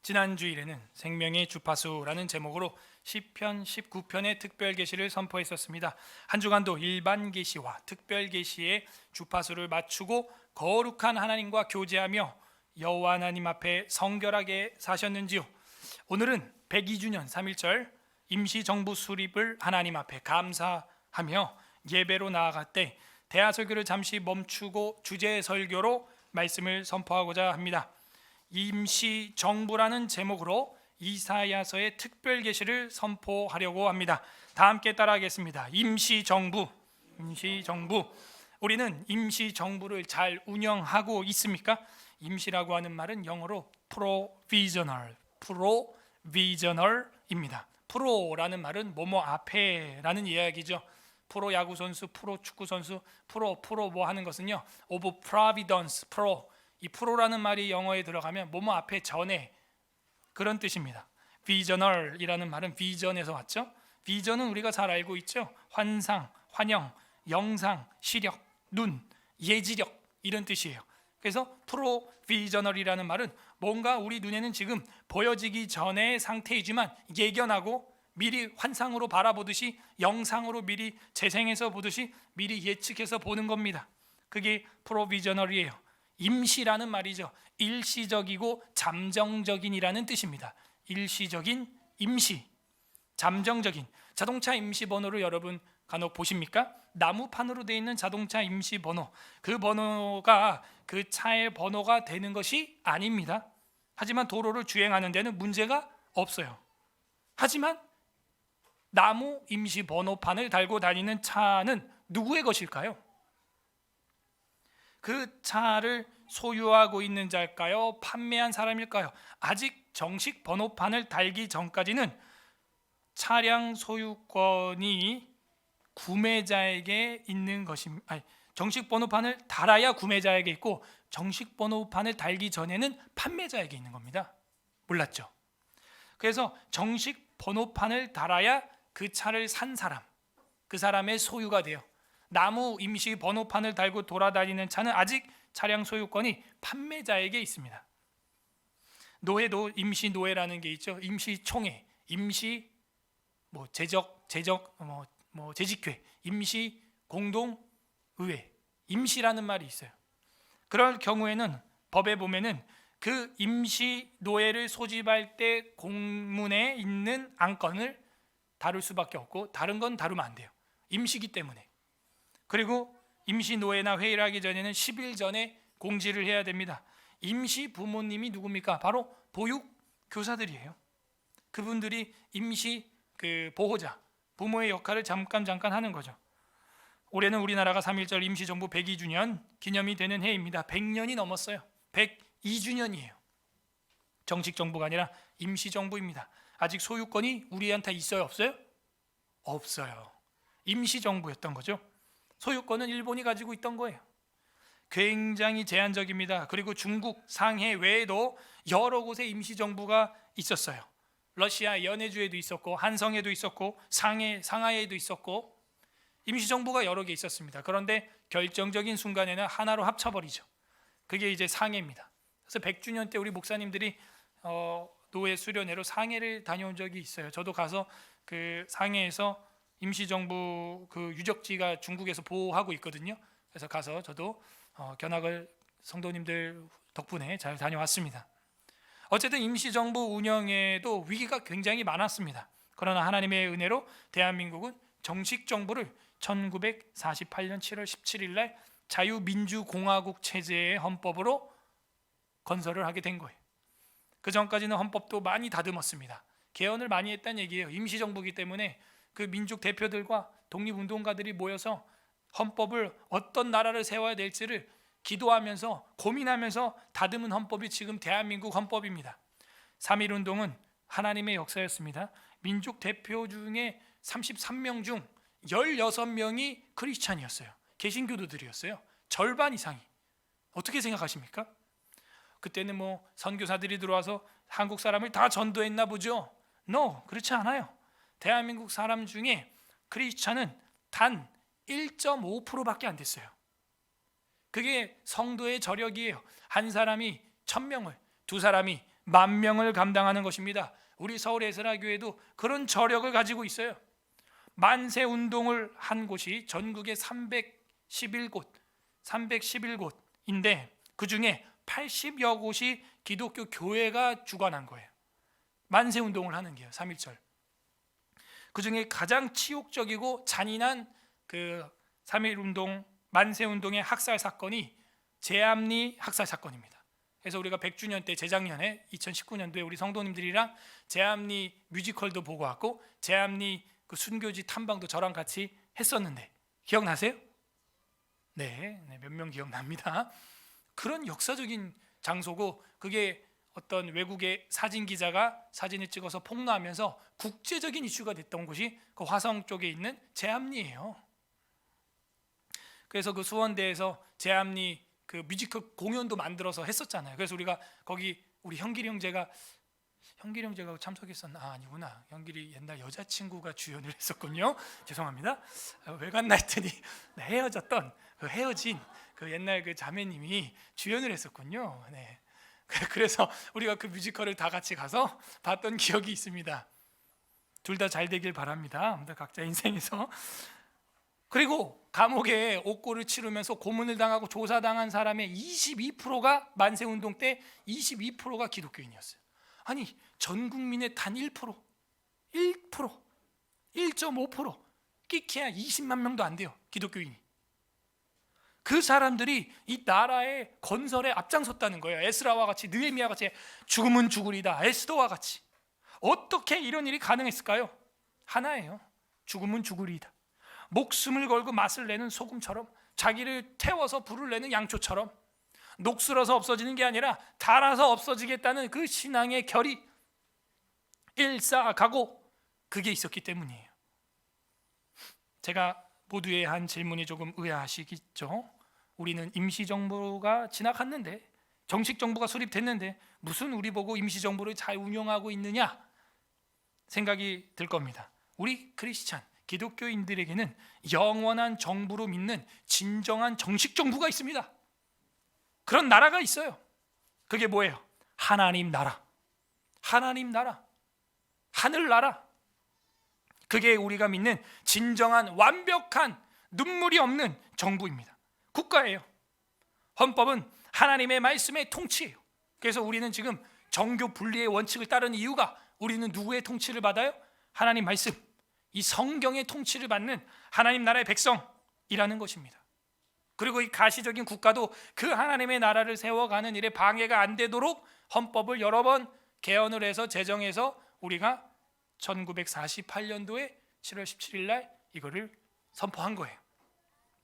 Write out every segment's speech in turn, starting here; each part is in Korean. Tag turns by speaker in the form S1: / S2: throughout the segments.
S1: 지난 주일에는 생명의 주파수라는 제목으로 시편 19편의 특별 계시를 선포했었습니다. 한 주간도 일반 계시와 특별 계시의 주파수를 맞추고 거룩한 하나님과 교제하며 여호와 하나님 앞에 성결하게 사셨는지요? 오늘은 102주년 3.1절 임시정부 수립을 하나님 앞에 감사하며 예배로 나아갈 때 대하설교를 잠시 멈추고 주제 설교로 말씀을 선포하고자 합니다. 임시정부라는 제목으로 이사야서의 특별 계시를 선포하려고 합니다. 다 함께 따라하겠습니다. 임시정부. 우리는 임시정부를 잘 운영하고 있습니까? 임시라고 하는 말은 영어로 provisional입니다. 프로라는 말은 뭐뭐 앞에라는 이야기죠. 프로 야구 선수, 프로 축구 선수, 프로 뭐 하는 것은요, of providence, 이 프로라는 말이 영어에 들어가면 뭐뭐 앞에 전에, 그런 뜻입니다. 비저널이라는 말은 비전에서 왔죠. 비전은 우리가 잘 알고 있죠. 환상, 환영, 영상, 시력, 눈, 예지력, 이런 뜻이에요. 그래서 프로비저널이라는 말은 뭔가 우리 눈에는 지금 보여지기 전의 상태이지만 예견하고 미리 환상으로 바라보듯이, 영상으로 미리 재생해서 보듯이 미리 예측해서 보는 겁니다. 그게 프로비저널이에요. 임시라는 말이죠. 일시적이고 잠정적인이라는 뜻입니다. 일시적인, 임시, 잠정적인. 자동차 임시 번호를 여러분 간혹 보십니까? 나무판으로 되어 있는 자동차 임시 번호, 그 번호가 그 차의 번호가 되는 것이 아닙니다. 하지만 도로를 주행하는 데는 문제가 없어요. 하지만 나무 임시 번호판을 달고 다니는 차는 누구의 것일까요? 그 차를 소유하고 있는 자일까요? 판매한 사람일까요? 아직 정식 번호판을 달기 전까지는 차량 소유권이 구매자에게 있는 것입니다. 정식 번호판을 달아야 구매자에게 있고, 정식 번호판을 달기 전에는 판매자에게 있는 겁니다. 몰랐죠? 그래서 정식 번호판을 달아야 그 차를 산 사람, 그 사람의 소유가 돼요. 나무 임시 번호판을 달고 돌아다니는 차는 아직 차량 소유권이 판매자에게 있습니다. 노예도 임시 노예라는 게 있죠. 임시 총회, 임시 재직회, 임시 공동의회, 임시라는 말이 있어요. 그럴 경우에는 법에 보면은 그 임시 노예를 소집할 때 공문에 있는 안건을 다룰 수밖에 없고, 다른 건 다루면 안 돼요. 임시기 때문에. 그리고 임시 노예나 회의를 하기 전에는 10일 전에 공지를 해야 됩니다. 임시 부모님이 누굽니까? 바로 보육 교사들이에요. 그분들이 임시 보호자, 부모의 역할을 잠깐 하는 거죠. 올해는 우리나라가 3.1절 임시정부 102주년 기념이 되는 해입니다. 100년이 넘었어요. 102주년이에요. 정식 정부가 아니라 임시정부입니다. 아직 소유권이 우리한테 있어요, 없어요? 없어요. 임시정부였던 거죠. 소유권은 일본이 가지고 있던 거예요. 굉장히 제한적입니다. 그리고 중국, 상해 외에도 여러 곳에 임시정부가 있었어요. 러시아 연해주에도 있었고, 한성에도 있었고, 상하이에도 있었고, 임시정부가 여러 개 있었습니다. 그런데 결정적인 순간에는 하나로 합쳐버리죠. 그게 이제 상해입니다. 그래서 100주년 때 우리 목사님들이 노예 수련회로 상해를 다녀온 적이 있어요. 저도 가서 그 상해에서 임시정부 그 유적지가 중국에서 보호하고 있거든요. 그래서 가서 저도 견학을 성도님들 덕분에 잘 다녀왔습니다. 어쨌든 임시정부 운영에도 위기가 굉장히 많았습니다. 그러나 하나님의 은혜로 대한민국은 정식 정부를 1948년 7월 17일 날 자유민주공화국 체제의 헌법으로 건설을 하게 된 거예요. 그 전까지는 헌법도 많이 다듬었습니다. 개헌을 많이 했다는 얘기예요. 임시정부이기 때문에 그 민족 대표들과 독립운동가들이 모여서 헌법을, 어떤 나라를 세워야 될지를 기도하면서 고민하면서 다듬은 헌법이 지금 대한민국 헌법입니다. 3.1운동은 하나님의 역사였습니다. 민족 대표 중에 33명 중 16명이 크리스찬이었어요. 개신교도들이었어요. 절반 이상이. 어떻게 생각하십니까? 그때는 선교사들이 들어와서 한국 사람을 다 전도했나 보죠? No, 그렇지 않아요. 대한민국 사람 중에 크리스찬은 단 1.5%밖에 안 됐어요. 그게 성도의 저력이에요. 한 사람이 1000명을, 두 사람이 10,000명을 감당하는 것입니다. 우리 서울 에스라교회도 그런 저력을 가지고 있어요. 만세 운동을 한 곳이 전국에 311곳인데 그 중에 80여 곳이 기독교 교회가 주관한 거예요. 만세 운동을 하는 게요. 3.1절. 그 중에 가장 치욕적이고 잔인한 그 3.1 운동, 만세 운동의 학살 사건이 제암리 학살 사건입니다. 그래서 우리가 100주년 때 재작년에 2019년도에 우리 성도님들이랑 제암리 뮤지컬도 보고 왔고 제암리 그 순교지 탐방도 저랑 같이 했었는데 기억나세요? 네, 몇 명 기억납니다. 그런 역사적인 장소고 그게 어떤 외국의 사진 기자가 사진을 찍어서 폭로하면서 국제적인 이슈가 됐던 곳이 그 화성 쪽에 있는 제암리예요. 그래서 그 수원대에서 제암리 그 뮤지컬 공연도 만들어서 했었잖아요. 그래서 우리가 거기 우리 현길이 형제가 참석했었나? 아니구나. 현길이 옛날 여자친구가 주연을 했었군요. 죄송합니다. 왜 갔나 했더니 헤어졌던 그 헤어진 그 옛날 그 자매님이 주연을 했었군요. 네. 그래서 우리가 그 뮤지컬을 다 같이 가서 봤던 기억이 있습니다. 둘 다 잘 되길 바랍니다. 각자 인생에서. 그리고 감옥에 옥고를 치르면서 고문을 당하고 조사당한 사람의 22%가 만세운동 때 22%가 기독교인이었어요. 아니 전 국민의 단 1%, 1.5%, 끼케야 20만 명도 안 돼요. 기독교인이. 그 사람들이 이 나라의 건설에 앞장섰다는 거예요. 에스라와 같이, 느헤미야 같이 죽으면 죽으리다. 에스더와 같이. 어떻게 이런 일이 가능했을까요? 하나예요. 죽으면 죽으리다. 목숨을 걸고 맛을 내는 소금처럼, 자기를 태워서 불을 내는 양초처럼 녹슬어서 없어지는 게 아니라 달아서 없어지겠다는 그 신앙의 결의, 일사각오, 그게 있었기 때문이에요. 제가 모두의 한 질문이 조금 의아하시겠죠. 우리는 임시정부가 지나갔는데, 정식정부가 수립됐는데 무슨 우리 보고 임시정부를 잘 운영하고 있느냐 생각이 들 겁니다. 우리 크리스찬, 기독교인들에게는 영원한 정부로 믿는 진정한 정식정부가 있습니다. 그런 나라가 있어요. 그게 뭐예요? 하나님 나라, 하늘나라. 그게 우리가 믿는 진정한 완벽한 눈물이 없는 정부입니다. 국가예요. 헌법은 하나님의 말씀의 통치예요. 그래서 우리는 지금 정교 분리의 원칙을 따르는 이유가 우리는 누구의 통치를 받아요? 하나님 말씀, 이 성경의 통치를 받는 하나님 나라의 백성이라는 것입니다. 그리고 이 가시적인 국가도 그 하나님의 나라를 세워가는 일에 방해가 안 되도록 헌법을 여러 번 개헌을 해서 제정해서 우리가 1948년도에 7월 17일 날 이거를 선포한 거예요.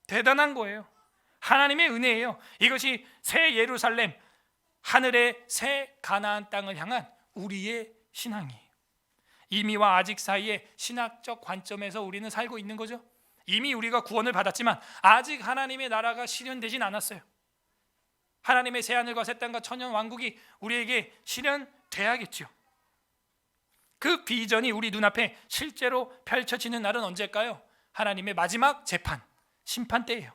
S1: 대단한 거예요. 하나님의 은혜예요. 이것이 새 예루살렘, 하늘의 새 가나안 땅을 향한 우리의 신앙이에요. 이미와 아직 사이에 신학적 관점에서 우리는 살고 있는 거죠. 이미 우리가 구원을 받았지만 아직 하나님의 나라가 실현되진 않았어요. 하나님의 새하늘과 새 땅과 천년 왕국이 우리에게 실현돼야겠죠. 그 비전이 우리 눈앞에 실제로 펼쳐지는 날은 언제일까요? 하나님의 마지막 재판, 심판 때예요.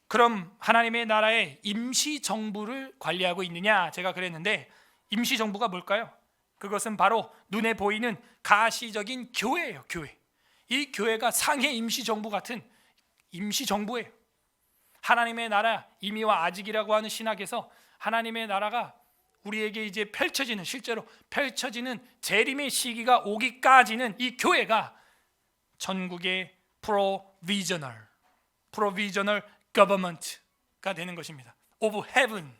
S1: 그럼 하나님의 나라의 임시정부를 관리하고 있느냐? 제가 그랬는데 임시정부가 뭘까요? 그것은 바로 눈에 보이는 가시적인 교회예요. 교회. 이 교회가 상해 임시정부 같은 임시정부예요. 하나님의 나라, 이미와 아직이라고 하는 신학에서 하나님의 나라가 우리에게 이제 펼쳐지는, 실제로 펼쳐지는 재림의 시기가 오기까지는 이 교회가 전국의 provisional government가 되는 것입니다. of heaven,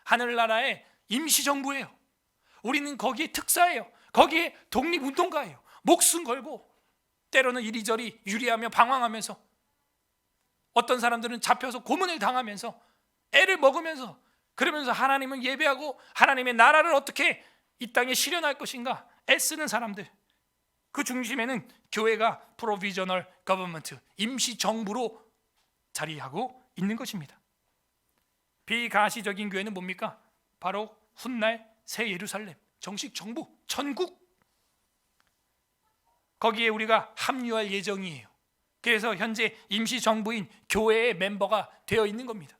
S1: 하늘나라의 임시정부예요. 우리는 거기에 특사예요. 거기에 독립운동가예요. 목숨 걸고 때로는 이리저리 유리하며 방황하면서, 어떤 사람들은 잡혀서 고문을 당하면서 애를 먹으면서, 그러면서 하나님을 예배하고 하나님의 나라를 어떻게 이 땅에 실현할 것인가 애쓰는 사람들, 그 중심에는 교회가 프로비저널 거버먼트, 임시정부로 자리하고 있는 것입니다. 비가시적인 교회는 뭡니까? 바로 훗날 새 예루살렘, 정식 정부, 천국, 거기에 우리가 합류할 예정이에요. 그래서 현재 임시정부인 교회의 멤버가 되어 있는 겁니다.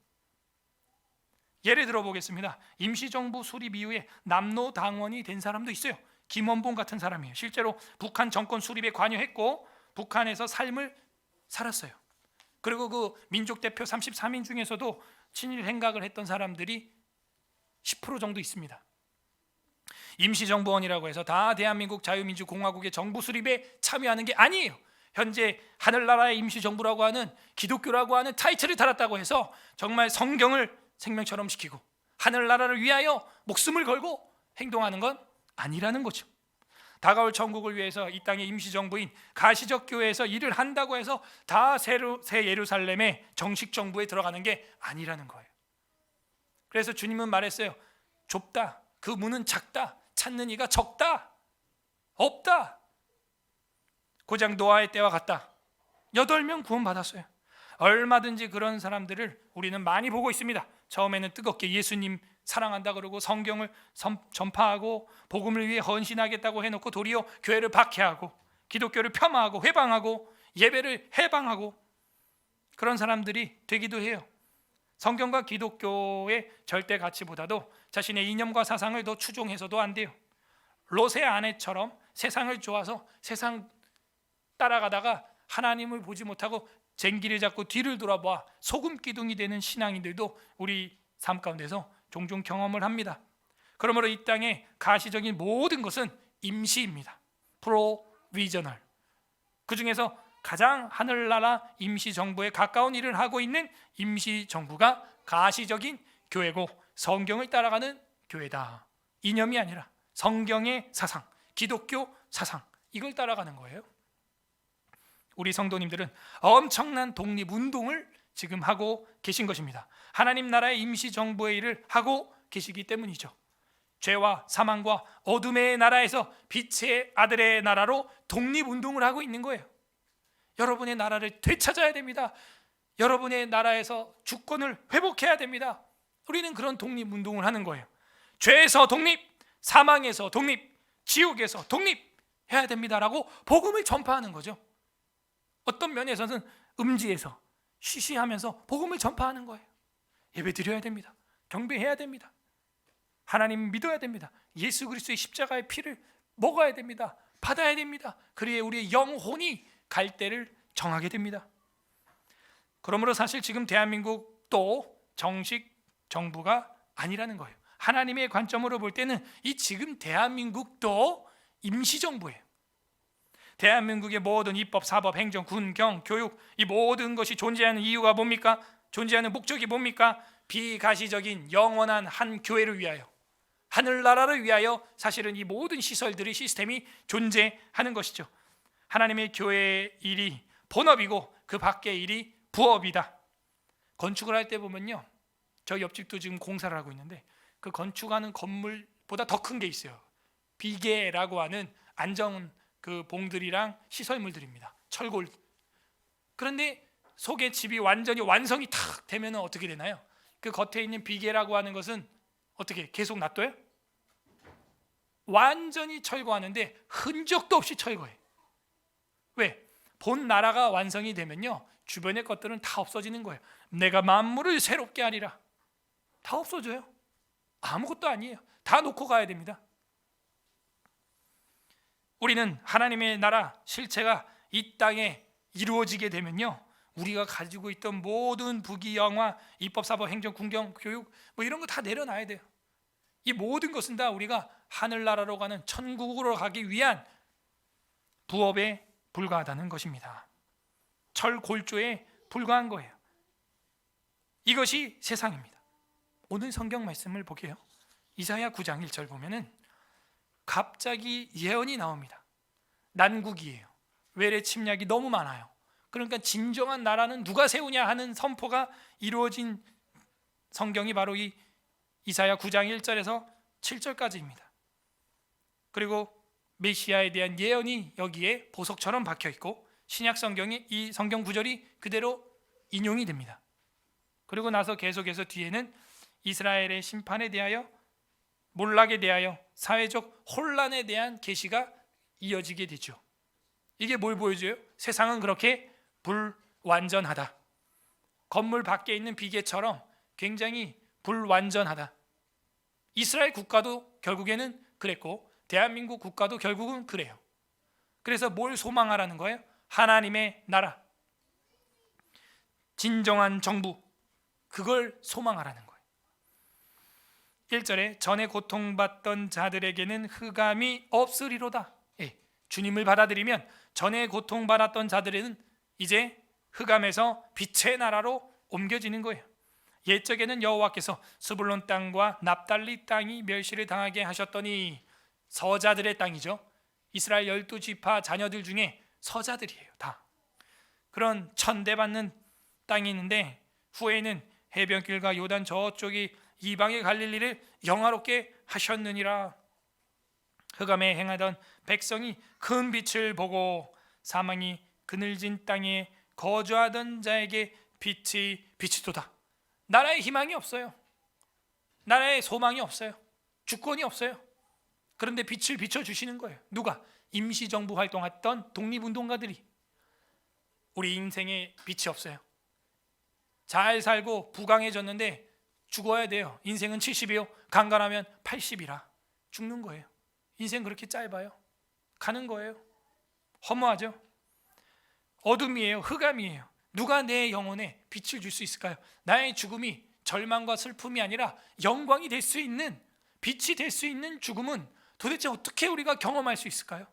S1: 예를 들어 보겠습니다. 임시정부 수립 이후에 남로당원이 된 사람도 있어요. 김원봉 같은 사람이에요. 실제로 북한 정권 수립에 관여했고 북한에서 삶을 살았어요. 그리고 그 민족 대표 33인 중에서도 친일 행각을 했던 사람들이 10% 정도 있습니다. 임시정부원이라고 해서 다 대한민국 자유민주공화국의 정부 수립에 참여하는 게 아니에요. 현재 하늘나라의 임시정부라고 하는 기독교라고 하는 타이틀을 달았다고 해서 정말 성경을 생명처럼 지키고 하늘나라를 위하여 목숨을 걸고 행동하는 건 아니라는 거죠. 다가올 천국을 위해서 이 땅의 임시정부인 가시적 교회에서 일을 한다고 해서 다 새 예루살렘의 정식 정부에 들어가는 게 아니라는 거예요. 그래서 주님은 말했어요. 좁다, 그 문은 작다, 찾는 이가 적다, 없다. 고장 노아의 때와 같다. 8명 구원받았어요. 얼마든지 그런 사람들을 우리는 많이 보고 있습니다. 처음에는 뜨겁게 예수님 사랑한다 그러고 성경을 전파하고 복음을 위해 헌신하겠다고 해놓고 도리어 교회를 박해하고 기독교를 폄하하고 회방하고 예배를 해방하고 그런 사람들이 되기도 해요. 성경과 기독교의 절대 가치보다도 자신의 이념과 사상을 더 추종해서도 안 돼요. 롯의 아내처럼 세상을 좋아서 세상 따라가다가 하나님을 보지 못하고 쟁기를 잡고 뒤를 돌아봐 소금 기둥이 되는 신앙인들도 우리 삶 가운데서 종종 경험을 합니다. 그러므로 이 땅의 가시적인 모든 것은 임시입니다. 프로비저널. 그 중에서 가장 하늘나라 임시정부에 가까운 일을 하고 있는 임시정부가 가시적인 교회고 성경을 따라가는 교회다. 이념이 아니라 성경의 사상, 기독교 사상, 이걸 따라가는 거예요. 우리 성도님들은 엄청난 독립운동을 지금 하고 계신 것입니다. 하나님 나라의 임시정부의 일을 하고 계시기 때문이죠. 죄와 사망과 어둠의 나라에서 빛의 아들의 나라로 독립운동을 하고 있는 거예요. 여러분의 나라를 되찾아야 됩니다. 여러분의 나라에서 주권을 회복해야 됩니다. 우리는 그런 독립운동을 하는 거예요. 죄에서 독립, 사망에서 독립, 지옥에서 독립해야 됩니다라고 복음을 전파하는 거죠. 어떤 면에서는 음지에서 쉬쉬하면서 복음을 전파하는 거예요. 예배 드려야 됩니다. 경배해야 됩니다. 하나님 믿어야 됩니다. 예수 그리스도의 십자가의 피를 먹어야 됩니다. 받아야 됩니다. 그래야 우리의 영혼이 갈대를 정하게 됩니다. 그러므로 사실 지금 대한민국도 정식 정부가 아니라는 거예요. 하나님의 관점으로 볼 때는 이 지금 대한민국도 임시정부예요. 대한민국의 모든 입법, 사법, 행정, 군, 경, 교육 이 모든 것이 존재하는 이유가 뭡니까? 존재하는 목적이 뭡니까? 비가시적인 영원한 한 교회를 위하여, 하늘나라를 위하여 사실은 이 모든 시설들의 시스템이 존재하는 것이죠. 하나님의 교회의 일이 본업이고 그 밖의 일이 부업이다. 건축을 할 때 보면요, 저희 옆집도 지금 공사를 하고 있는데 그 건축하는 건물보다 더 큰 게 있어요. 비계라고 하는 안정 그 봉들이랑 시설물들입니다. 철골. 그런데 속에 집이 완전히 완성이 탁 되면 어떻게 되나요? 그 겉에 있는 비계라고 하는 것은 어떻게 계속 놔둬요? 완전히 철거하는데 흔적도 없이 철거해. 왜? 본 나라가 완성이 되면요, 주변의 것들은 다 없어지는 거예요. 내가 만물을 새롭게 하리라. 다 없어져요. 아무것도 아니에요. 다 놓고 가야 됩니다. 우리는 하나님의 나라 실체가 이 땅에 이루어지게 되면요, 우리가 가지고 있던 모든 부귀영화, 입법, 사법, 행정, 군경, 교육 뭐 이런 거 다 내려놔야 돼요. 이 모든 것은 다 우리가 하늘나라로 가는 천국으로 가기 위한 부업에 불과하다는 것입니다. 철골조에 불과한 거예요. 이것이 세상입니다. 오늘 성경 말씀을 보게요. 이사야 9장 1절 보면은 갑자기 예언이 나옵니다. 난국이에요. 외래 침략이 너무 많아요. 그러니까 진정한 나라는 누가 세우냐 하는 선포가 이루어진 성경이 바로 이 이사야 9장 1절에서 7절까지입니다. 그리고 메시아에 대한 예언이 여기에 보석처럼 박혀 있고 신약 성경이 이 성경 구절이 그대로 인용이 됩니다. 그리고 나서 계속해서 뒤에는 이스라엘의 심판에 대하여, 몰락에 대하여, 사회적 혼란에 대한 계시가 이어지게 되죠. 이게 뭘 보여줘요? 세상은 그렇게 불완전하다. 건물 밖에 있는 비계처럼 굉장히 불완전하다. 이스라엘 국가도 결국에는 그랬고 대한민국 국가도 결국은 그래요. 그래서 뭘 소망하라는 거예요? 하나님의 나라, 진정한 정부, 그걸 소망하라는 거예요. 1절에 전에 고통받던 자들에게는 흑암이 없으리로다. 주님을 받아들이면 전에 고통받았던 자들은 이제 흑암에서 빛의 나라로 옮겨지는 거예요. 옛적에는 여호와께서 스불론 땅과 납달리 땅이 멸시를 당하게 하셨더니, 서자들의 땅이죠. 이스라엘 12지파 자녀들 중에 서자들이에요. 다 그런 천대받는 땅이 있는데, 후에는 해변길과 요단 저쪽이 이방의 갈릴리를 영화롭게 하셨느니라. 흑암에 행하던 백성이 큰 빛을 보고 사망이 그늘진 땅에 거주하던 자에게 빛이 비치도다. 나라의 희망이 없어요. 나라의 소망이 없어요. 주권이 없어요. 그런데 빛을 비춰주시는 거예요. 누가? 임시정부 활동했던 독립운동가들이. 우리 인생에 빛이 없어요. 잘 살고 부강해졌는데 죽어야 돼요. 인생은 70이요. 강간하면 80이라 죽는 거예요. 인생 그렇게 짧아요. 가는 거예요. 허무하죠. 어둠이에요. 흑암이에요. 누가 내 영혼에 빛을 줄 수 있을까요? 나의 죽음이 절망과 슬픔이 아니라 영광이 될 수 있는, 빛이 될 수 있는 죽음은 도대체 어떻게 우리가 경험할 수 있을까요?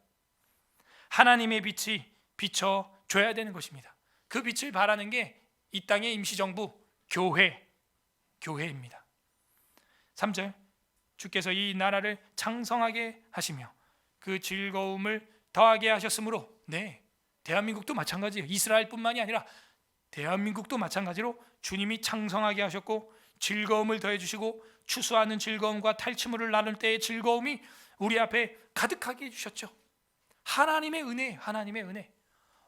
S1: 하나님의 빛이 비춰줘야 되는 것입니다. 그 빛을 바라는 게 이 땅의 임시정부, 교회입니다. 3절, 주께서 이 나라를 창성하게 하시며 그 즐거움을 더하게 하셨으므로. 네, 대한민국도 마찬가지예요. 이스라엘뿐만이 아니라 대한민국도 마찬가지로 주님이 창성하게 하셨고 즐거움을 더해 주시고 추수하는 즐거움과 탈취물을 나눌 때의 즐거움이 우리 앞에 가득하게 해주셨죠. 하나님의 은혜, 하나님의 은혜.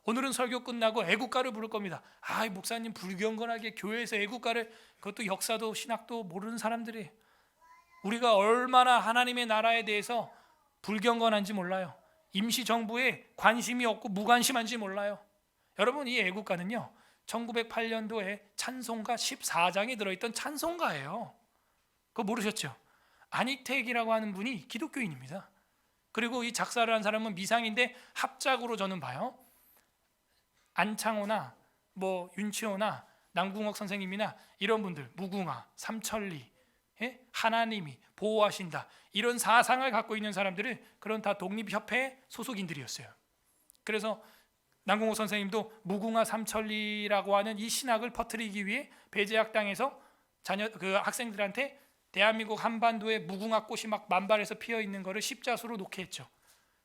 S1: 오늘은 설교 끝나고 애국가를 부를 겁니다. 목사님 불경건하게 교회에서 애국가를, 그것도 역사도 신학도 모르는 사람들이, 우리가 얼마나 하나님의 나라에 대해서 불경건한지 몰라요. 임시정부에 관심이 없고 무관심한지 몰라요. 여러분, 이 애국가는요 1908년도에 찬송가 14장에 들어있던 찬송가예요. 그거 모르셨죠? 안익택이라고 하는 분이 기독교인입니다. 그리고 이 작사를 한 사람은 미상인데 합작으로 저는 봐요. 안창호나 윤치호나 남궁옥 선생님이나 이런 분들, 무궁화, 삼천리, 하나님이 보호하신다, 이런 사상을 갖고 있는 사람들은 그런 다 독립협회 소속인들이었어요. 그래서 남궁옥 선생님도 무궁화 삼천리라고 하는 이 신학을 퍼뜨리기 위해 배제학당에서 학생들한테 대한민국 한반도에 무궁화 꽃이 막 만발해서 피어 있는 거를 십자수로 놓게 했죠.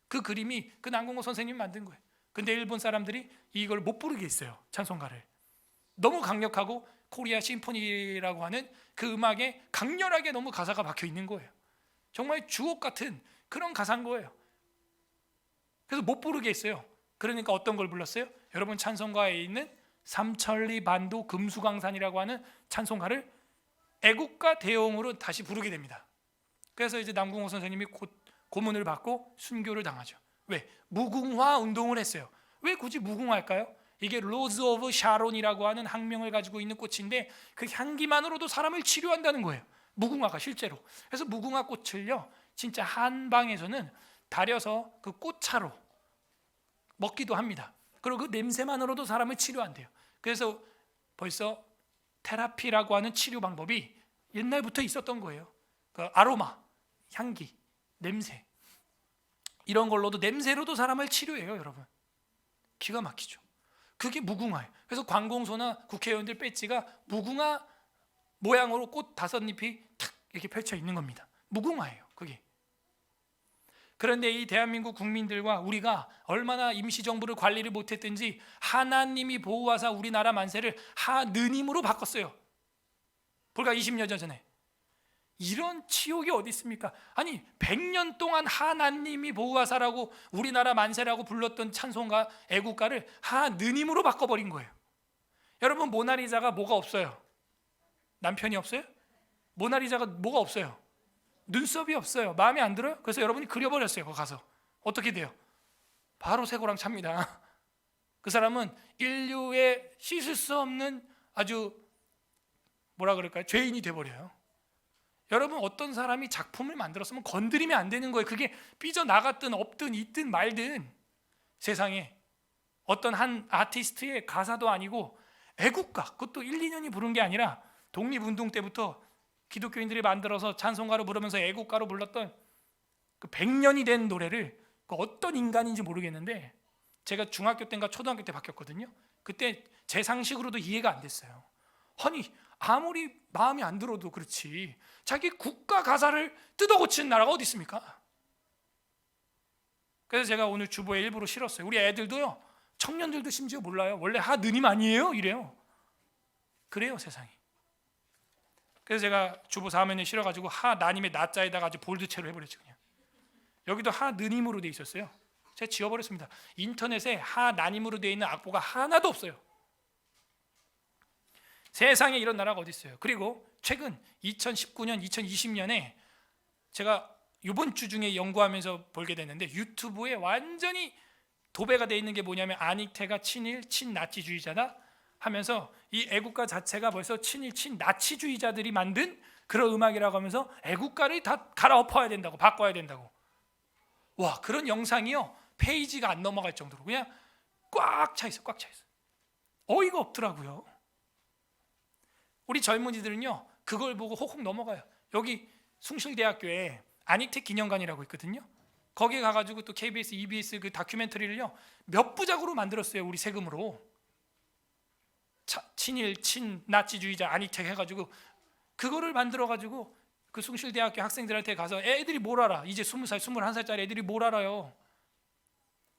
S1: 그 그림이 그 남궁옥 선생님이 만든 거예요. 근데 일본 사람들이 이걸 못 부르게 했어요. 찬송가를. 너무 강력하고 코리아 심포니라고 하는 그 음악에 강렬하게 너무 가사가 박혀 있는 거예요. 정말 주옥 같은 그런 가사인 거예요. 그래서 못 부르게 했어요. 그러니까 어떤 걸 불렀어요? 여러분, 찬송가에 있는 삼천리 반도 금수강산이라고 하는 찬송가를 애국가 대용으로 다시 부르게 됩니다. 그래서 이제 남궁호 선생님이 고문을 받고 순교를 당하죠. 왜? 무궁화 운동을 했어요. 왜 굳이 무궁화일까요? 이게 로즈 오브 샤론이라고 하는 학명을 가지고 있는 꽃인데 그 향기만으로도 사람을 치료한다는 거예요. 무궁화가 실제로. 그래서 무궁화 꽃을요 진짜 한방에서는 다려서 그 꽃차로 먹기도 합니다. 그리고 그 냄새만으로도 사람을 치료한대요. 그래서 벌써 테라피라고 하는 치료 방법이 옛날부터 있었던 거예요. 그 아로마, 향기, 냄새, 이런 걸로도, 냄새로도 사람을 치료해요. 여러분, 기가 막히죠. 그게 무궁화예요. 그래서 관공서나 국회의원들 배지가 무궁화 모양으로 꽃 5잎이 탁 이렇게 펼쳐 있는 겁니다. 무궁화예요, 그게. 그런데 이 대한민국 국민들과 우리가 얼마나 임시정부를 관리를 못했든지 하나님이 보호하사 우리나라 만세를 하느님으로 바꿨어요. 불과 20여 년 전에. 이런 치욕이 어디 있습니까? 아니, 100년 동안 하나님이 보호하사라고 우리나라 만세라고 불렀던 찬송가, 애국가를 하느님으로 바꿔버린 거예요. 여러분, 모나리자가 뭐가 없어요? 남편이 없어요? 모나리자가 뭐가 없어요? 눈썹이 없어요. 마음에 안 들어요? 그래서 여러분이 그려버렸어요. 거기 가서 어떻게 돼요? 바로 쇠고랑 찹니다. 그 사람은 인류의 씻을 수 없는 아주 뭐라 그럴까요? 죄인이 돼버려요. 여러분, 어떤 사람이 작품을 만들었으면 건드리면 안 되는 거예요. 그게 삐져나갔든 없든 있든 말든. 세상에 어떤 한 아티스트의 가사도 아니고 애국가, 그것도 1, 2년이 부른 게 아니라 독립운동 때부터 기독교인들이 만들어서 찬송가로 부르면서 애국가로 불렀던 그 100년이 된 노래를 그 어떤 인간인지 모르겠는데, 제가 중학교 때인가 초등학교 때 바뀌었거든요. 그때 제 상식으로도 이해가 안 됐어요. 아니, 아무리 마음에 안 들어도 그렇지 자기 국가 가사를 뜯어고치는 나라가 어디 있습니까? 그래서 제가 오늘 주보에 일부러 실었어요. 우리 애들도요, 청년들도 심지어 몰라요. 원래 하느님 아니에요? 이래요. 그래요, 세상이. 그래서 제가 주보 4면에 실어가지고 하나님의 나자에다가 아주 볼드체로 해버렸죠. 그냥 여기도 하느님으로 돼 있었어요. 제가 지워버렸습니다. 인터넷에 하나님으로 돼 있는 악보가 하나도 없어요. 세상에 이런 나라가 어디 있어요. 그리고 최근 2019년, 2020년에 제가 이번 주 중에 연구하면서 보게 됐는데, 유튜브에 완전히 도배가 돼 있는 게 뭐냐면 아닉테가 친일, 친나치주의자다 하면서 이 애국가 자체가 벌써 친일, 친나치주의자들이 만든 그런 음악이라고 하면서 애국가를 다 갈아엎어야 된다고, 바꿔야 된다고. 와, 그런 영상이요, 페이지가 안 넘어갈 정도로 그냥 꽉 차 있어, 꽉 차 있어. 어이가 없더라고요. 우리 젊은이들은요, 그걸 보고 혹혹 넘어가요. 여기 숭실대학교에 아닉텍 기념관이라고 있거든요. 거기 가가지고 또 KBS, EBS 그 다큐멘터리를요 몇 부작으로 만들었어요. 우리 세금으로. 친일, 친나치주의자 아닉텍 해가지고 그거를 만들어가지고 그 숭실대학교 학생들한테 가서, 애들이 뭘 알아? 이제 20살, 21살짜리 애들이 뭘 알아요?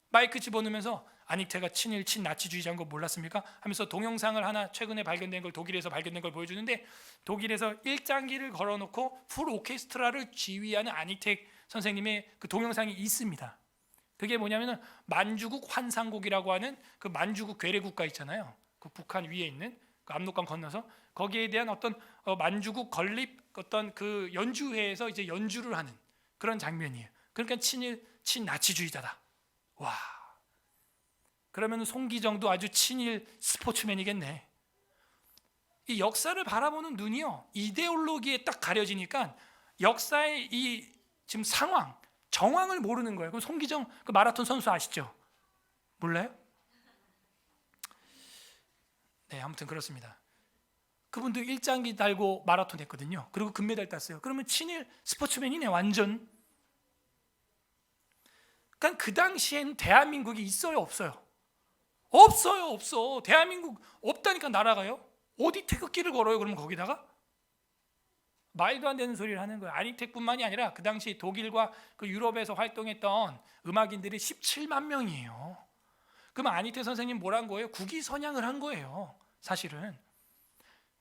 S1: 마이크 집어넣으면서 아닉테가 친일, 친나치주의자인 거 몰랐습니까? 하면서 동영상을 하나 최근에 발견된 걸, 독일에서 발견된 걸 보여주는데, 독일에서 일장기를 걸어놓고 풀 오케스트라를 지휘하는 아닉텍 선생님의 그 동영상이 있습니다. 그게 뭐냐면은 만주국 환상곡이라고 하는 그 만주국 괴뢰국가 있잖아요. 그 북한 위에 있는 그 압록강 건너서 거기에 대한 어떤 만주국 건립 어떤 그 연주회에서 이제 연주를 하는 그런 장면이에요. 그러니까 친일, 친나치주의자다. 와, 그러면 송기정도 아주 친일 스포츠맨이겠네. 이 역사를 바라보는 눈이요, 이데올로기에 딱 가려지니까 역사의 이 지금 상황, 정황을 모르는 거예요. 그럼 송기정 그 마라톤 선수 아시죠? 몰라요? 네, 아무튼 그렇습니다. 그분도 일장기 달고 마라톤 했거든요. 그리고 금메달 땄어요. 그러면 친일 스포츠맨이네, 완전. 그러니까 그 당시엔 대한민국이 있어요, 없어요? 없어요, 없어. 대한민국 없다니까, 나라가요. 어디 태극기를 걸어요? 그러면 거기다가 말도 안 되는 소리를 하는 거예요. 아닉텍뿐만이 아니라 그 당시 독일과 그 유럽에서 활동했던 음악인들이 17만 명이에요. 그럼 아닉텍 선생님 뭐란 거예요? 국위선양을 한 거예요. 사실은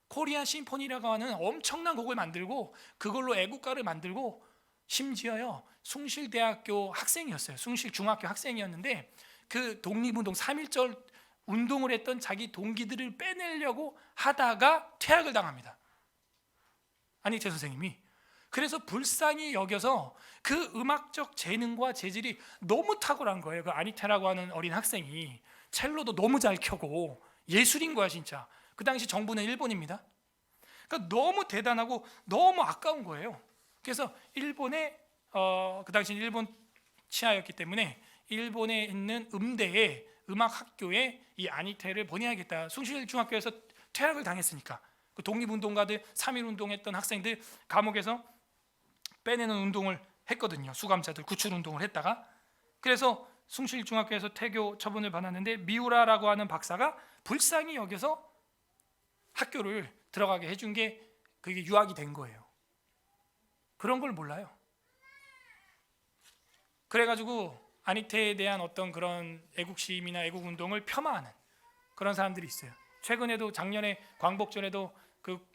S1: 코리안 심포니라고 하는 엄청난 곡을 만들고 그걸로 애국가를 만들고, 심지어요 숭실대학교 학생이었어요. 숭실 중학교 학생이었는데 그 독립운동 3.1절 운동을 했던 자기 동기들을 빼내려고 하다가 퇴학을 당합니다. 아닉텍 선생님이. 그래서 불쌍히 여겨서 그 음악적 재능과 재질이 너무 탁월한 거예요. 그 아닉테라고 하는 어린 학생이 첼로도 너무 잘 켜고 예술인 거야 진짜. 그 당시 정부는 일본입니다. 그러니까 너무 대단하고 너무 아까운 거예요. 그래서 일본의 그 당시 일본 치하였기 때문에 일본에 있는 음대에 음악학교에 이 아닉테를 보내야겠다. 숭실중학교에서 퇴학을 당했으니까 그 독립운동가들, 3.1운동했던 학생들 감옥에서 빼내는 운동을 했거든요. 수감자들 구출운동을 했다가. 그래서 숭실중학교에서 퇴교 처분을 받았는데 미우라라고 하는 박사가 불쌍히 여겨서 학교를 들어가게 해준 게 그게 유학이 된 거예요. 그런 걸 몰라요. 그래가지고 아닉테에 대한 어떤 그런 애국심이나 애국운동을 폄하하는 그런 사람들이 있어요. 최근에도 작년에 광복절에도 그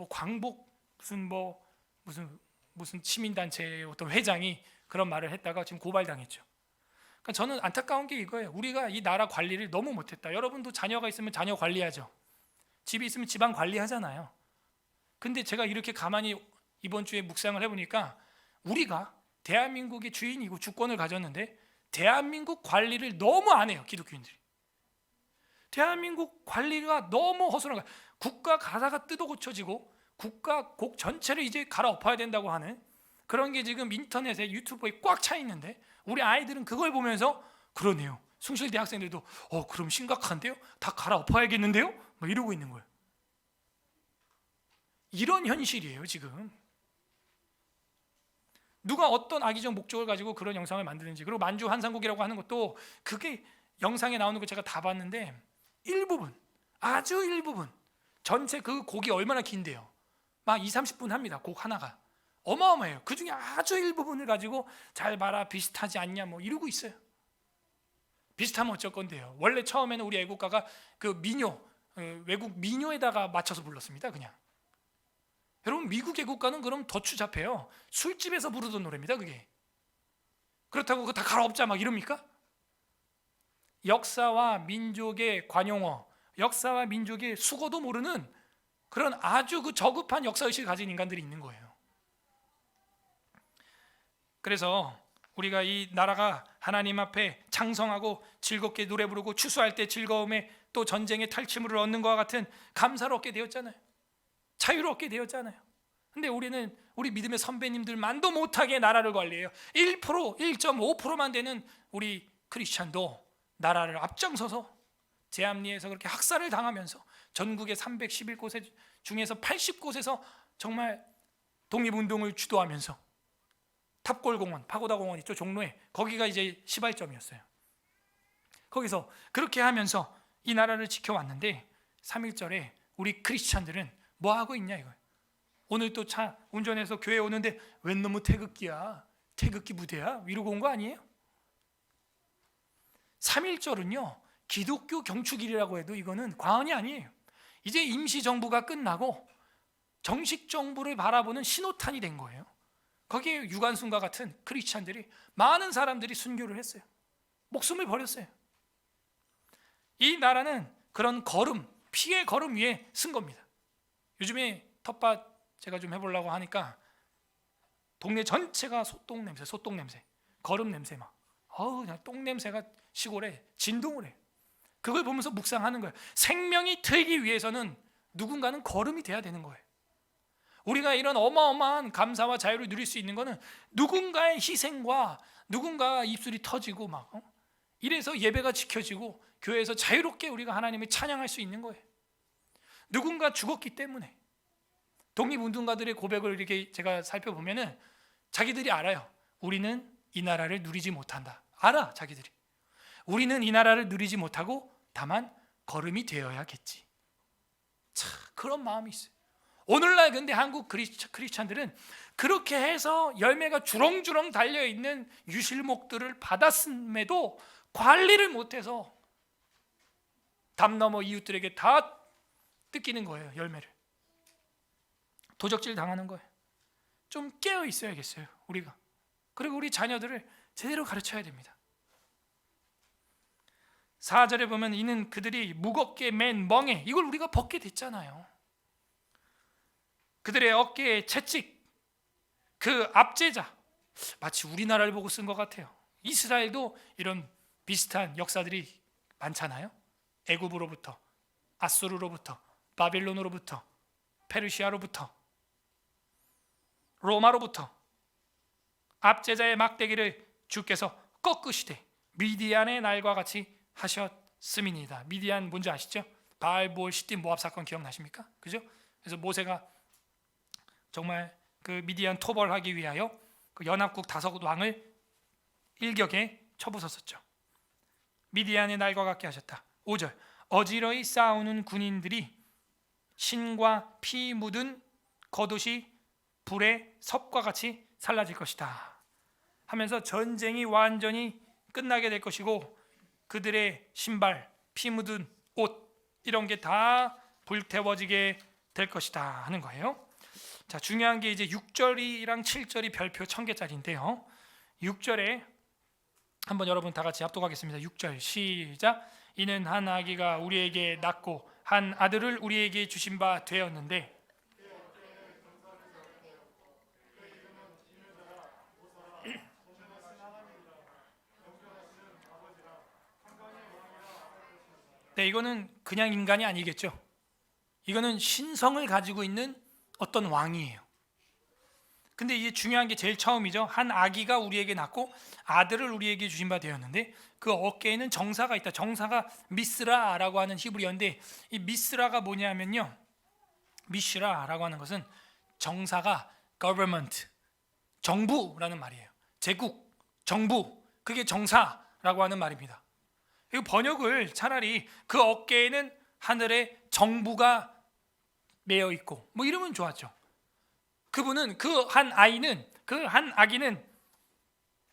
S1: 광복 무슨 시민단체의 어떤 회장이 그런 말을 했다가 지금 고발당했죠. 그러니까 저는 안타까운 게 이거예요. 우리가 이 나라 관리를 너무 못했다. 여러분도 자녀가 있으면 자녀 관리하죠. 집이 있으면 집안 관리하잖아요. 근데 제가 이렇게 가만히 이번 주에 묵상을 해보니까 우리가 대한민국의 주인이고 주권을 가졌는데 대한민국 관리를 너무 안 해요. 기독교인들이. 대한민국 관리가 너무 허술한 거야. 국가 가사가 뜯어 고쳐지고 국가국 전체를 이제 갈아엎어야 된다고 하는 그런 게 지금 인터넷에 유튜브에 꽉 차 있는데 우리 아이들은 그걸 보면서 그러네요. 숭실대 학생들도 그럼 심각한데요? 다 갈아엎어야겠는데요? 뭐 이러고 있는 거예요. 이런 현실이에요 지금. 누가 어떤 악의적 목적을 가지고 그런 영상을 만드는지, 그리고 만주 한상국이라고 하는 것도 그게 영상에 나오는 거 제가 다 봤는데 일부분, 아주 일부분, 전체 그 곡이 얼마나 긴데요, 막 20-30분 합니다. 곡 하나가 어마어마해요. 그 중에 아주 일부분을 가지고 잘 봐라, 비슷하지 않냐 뭐 이러고 있어요. 비슷하면 어쩔 건데요. 원래 처음에는 우리 애국가가 그 민요, 외국 민요에다가 맞춰서 불렀습니다. 그냥. 여러분, 미국 애국가는 그럼 더 추잡해요. 술집에서 부르던 노래입니다. 그게. 그렇다고 그거 다 갈아엎자 막 이럽니까? 역사와 민족의 관용어, 역사와 민족의 수고도 모르는 그런 아주 그 저급한 역사의식을 가진 인간들이 있는 거예요. 그래서 우리가 이 나라가 하나님 앞에 창성하고 즐겁게 노래 부르고 추수할 때 즐거움에 또 전쟁의 탈취물을 얻는 것과 같은 감사를 얻게 되었잖아요. 자유를 얻게 되었잖아요. 근데 우리는 우리 믿음의 선배님들만도 못하게 나라를 관리해요. 1%, 1.5%만 되는 우리 크리스찬도 나라를 앞장서서 제암리에서 그렇게 학살을 당하면서 전국의 311곳 중에서 80곳에서 정말 독립운동을 주도하면서 탑골공원, 파고다공원 있죠, 종로에. 거기가 이제 시발점이었어요. 거기서 그렇게 하면서 이 나라를 지켜왔는데 3.1절에 우리 크리스찬들은 뭐 하고 있냐 이거예요. 오늘 또 차 운전해서 교회 오는데 웬 놈의 태극기야, 태극기 부대야 이러고 온 거 아니에요? 3.1절은요 기독교 경축일이라고 해도 이거는 과언이 아니에요. 이제 임시정부가 끝나고 정식 정부를 바라보는 신호탄이 된 거예요. 거기에 유관순과 같은 크리스찬들이, 많은 사람들이 순교를 했어요. 목숨을 버렸어요. 이 나라는 그런 걸음, 피의 걸음 위에 쓴 겁니다. 요즘에 텃밭 제가 좀 해보려고 하니까 동네 전체가 소똥 냄새, 걸음 냄새 막. 그냥 똥 냄새가 시골에 진동을 해요. 그걸 보면서 묵상하는 거예요. 생명이 되기 위해서는 누군가는 걸음이 돼야 되는 거예요. 우리가 이런 어마어마한 감사와 자유를 누릴 수 있는 것은 누군가의 희생과 누군가 입술이 터지고 막 이래서 예배가 지켜지고 교회에서 자유롭게 우리가 하나님을 찬양할 수 있는 거예요. 누군가 죽었기 때문에. 독립운동가들의 고백을 이렇게 제가 살펴보면은 자기들이 알아요. 우리는 이 나라를 누리지 못한다. 알아, 자기들이. 우리는 이 나라를 누리지 못하고 다만 걸음이 되어야겠지. 참, 그런 마음이 있어요. 오늘날 근데 한국 크리스찬들은 그렇게 해서 열매가 주렁주렁 달려있는 유실목들을 받았음에도 관리를 못해서 담 넘어 이웃들에게 다 뜯기는 거예요. 열매를. 도적질 당하는 거예요. 좀 깨어 있어야겠어요, 우리가. 그리고 우리 자녀들을 제대로 가르쳐야 됩니다. 4절에 보면 이는 그들이 무겁게 맨 멍에, 이걸 우리가 벗게 됐잖아요. 그들의 어깨에 채찍, 그 압제자, 마치 우리나라를 보고 쓴 것 같아요. 이스라엘도 이런 비슷한 역사들이 많잖아요. 애굽으로부터, 아수르로부터, 바빌론으로부터, 페르시아로부터, 로마로부터 압제자의 막대기를 주께서 꺾으시되 미디안의 날과 같이 하셨음이니이다. 미디안 뭔지 아시죠? 바알, 보올, 시딤, 모압 사건 기억나십니까? 그죠? 그래서 모세가 정말 그 미디안 토벌하기 위하여 그 연합국 5왕을 일격에 쳐부쉈었죠. 미디안의 날과 같게 하셨다. 5절 어지러이 싸우는 군인들이 신과 피 묻은 겉옷이 불의 섭과 같이 살라질 것이다 하면서 전쟁이 완전히 끝나게 될 것이고 그들의 신발, 피 묻은 옷 이런 게 다 불태워지게 될 것이다 하는 거예요. 자, 중요한 게 이제 6절이랑 7절이 별표 1000개짜리인데요. 6절에 한번 여러분 다 같이 합독하겠습니다. 6절 시작. 이는 한 아기가 우리에게 낳고 한 아들을 우리에게 주신 바 되었는데 네, 이거는 그냥 인간이 아니겠죠. 이거는 신성을 가지고 있는 어떤 왕이에요. 근데 이게 중요한 게 제일 처음이죠. 한 아기가 우리에게 낳고 아들을 우리에게 주신 바 되었는데 그 어깨에는 정사가 있다. 정사가 미스라라고 하는 히브리어인데 이 미스라가 뭐냐면요, 미슈라라고 하는 것은 정사가 government, 정부라는 말이에요. 제국, 정부, 그게 정사라고 하는 말입니다. 이 번역을 차라리 그 어깨에는 하늘의 정부가 매여 있고 뭐 이러면 좋았죠. 그분은 그 한 아기는